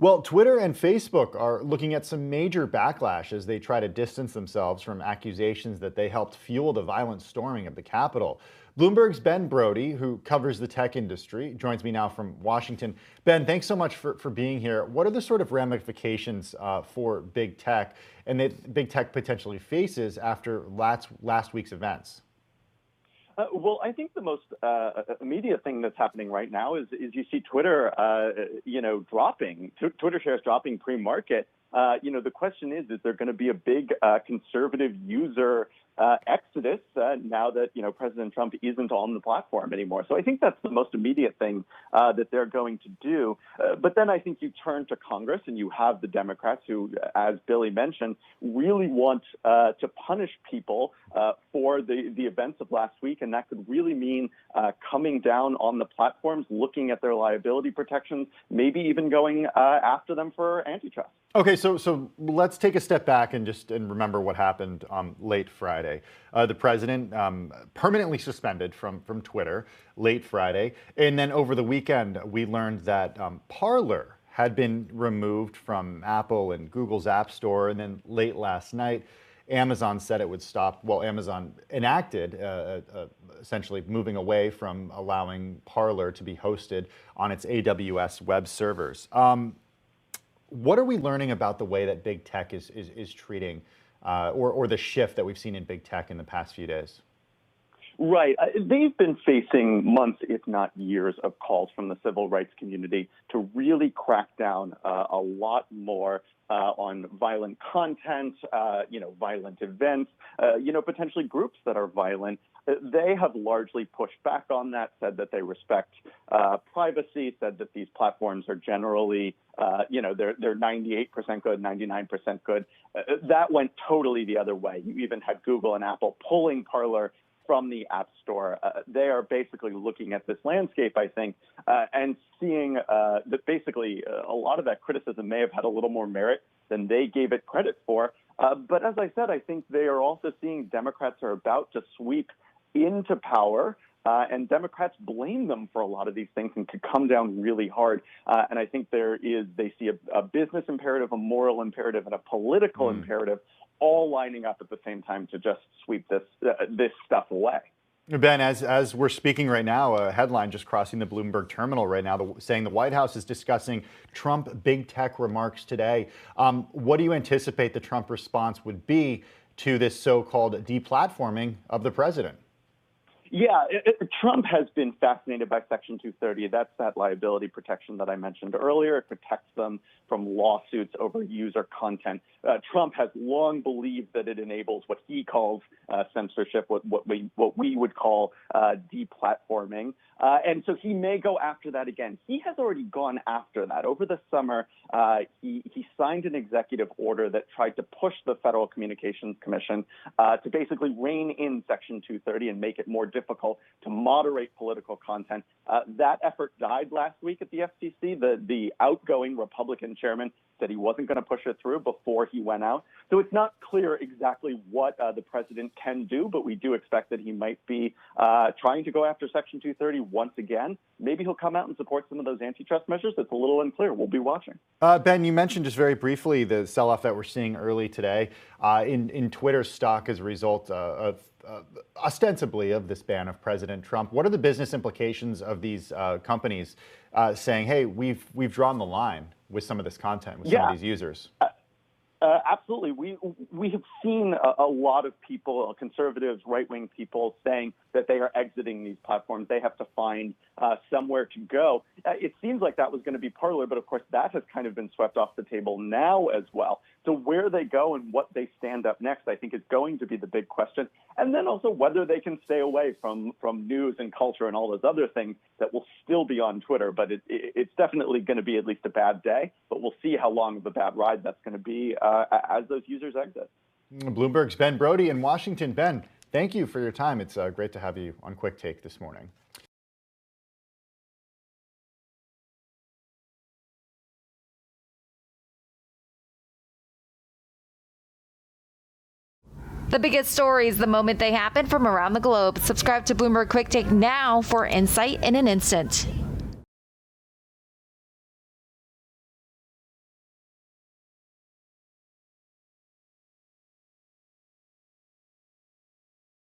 Well, Twitter and Facebook are looking at some major backlash as they try to distance themselves from accusations that they helped fuel the violent storming of the Capitol. Bloomberg's Ben Brody, who covers the tech industry, joins me now from Washington. Ben, thanks so much for being here. What are the sort of ramifications for big tech and that big tech potentially faces after last week's events? Well, I think the most immediate thing that's happening right now is you see Twitter, dropping, Twitter shares dropping pre-market. The question is there going to be a big conservative user exodus now that, President Trump isn't on the platform anymore? So I think that's the most immediate thing that they're going to do. But then I think you turn to Congress and you have the Democrats who, as Billy mentioned, really want to punish people for the events of last week. And that could really mean coming down on the platforms, looking at their liability protections, maybe even going after them for antitrust. Okay, so let's take a step back and remember what happened late Friday. The president permanently suspended from Twitter late Friday, and then over the weekend we learned that Parler had been removed from Apple and Google's App Store, and then late last night, Amazon said it would stop. Well, Amazon enacted essentially moving away from allowing Parler to be hosted on its AWS web servers. What are we learning about the way that big tech is treating or the shift that we've seen in big tech in the past few days? Right. They've been facing months, if not years, of calls from the civil rights community to really crack down a lot more on violent content, violent events, potentially groups that are violent. They have largely pushed back on that, said that they respect privacy, said that these platforms are generally, they're 98% good, 99% good. That went totally the other way. You even had Google and Apple pulling Parler from the App Store. They are basically looking at this landscape, I think, and seeing that basically a lot of that criticism may have had a little more merit than they gave it credit for. But as I said, I think they are also seeing Democrats are about to sweep into power, and Democrats blame them for a lot of these things and could come down really hard. And I think they see a business imperative, a moral imperative, and a political imperative all lining up at the same time to just sweep this stuff away. Ben, as we're speaking right now, a headline just crossing the Bloomberg terminal right now saying the White House is discussing Trump big tech remarks today. What do you anticipate the Trump response would be to this so-called deplatforming of the president? Yeah, Trump has been fascinated by Section 230. That's that liability protection that I mentioned earlier. It protects them from lawsuits over user content. Trump has long believed that it enables what he calls censorship, what we would call deplatforming. And so he may go after that again. He has already gone after that. Over the summer, he signed an executive order that tried to push the Federal Communications Commission to basically rein in Section 230 and make it more difficult to moderate political content. That effort died last week at the FCC. The outgoing Republican chairman said he wasn't going to push it through before he went out. So it's not clear exactly what the president can do, but we do expect that he might be trying to go after Section 230 once again. Maybe he'll come out and support some of those antitrust measures. It's a little unclear. We'll be watching. Ben, you mentioned just very briefly the sell-off that we're seeing early today in Twitter's stock as a result of ostensibly of this ban of President Trump. What are the business implications of these companies saying, hey, we've drawn the line with some of this content, with some of these users? Absolutely. We have seen a lot of people, conservatives, right-wing people, saying that they are exiting these platforms. They have to find somewhere to go. It seems like that was going to be Parler, but of course that has kind of been swept off the table now as well. So where they go and what they stand up next, I think, is going to be the big question. And then also whether they can stay away from news and culture and all those other things that will still be on Twitter. But it's definitely going to be at least a bad day. But we'll see how long of a bad ride that's going to be as those users exit. Bloomberg's Ben Brody in Washington. Ben, thank you for your time. It's great to have you on Quicktake this morning. The biggest stories the moment they happen from around the globe. Subscribe to Bloomberg Quicktake now for insight in an instant.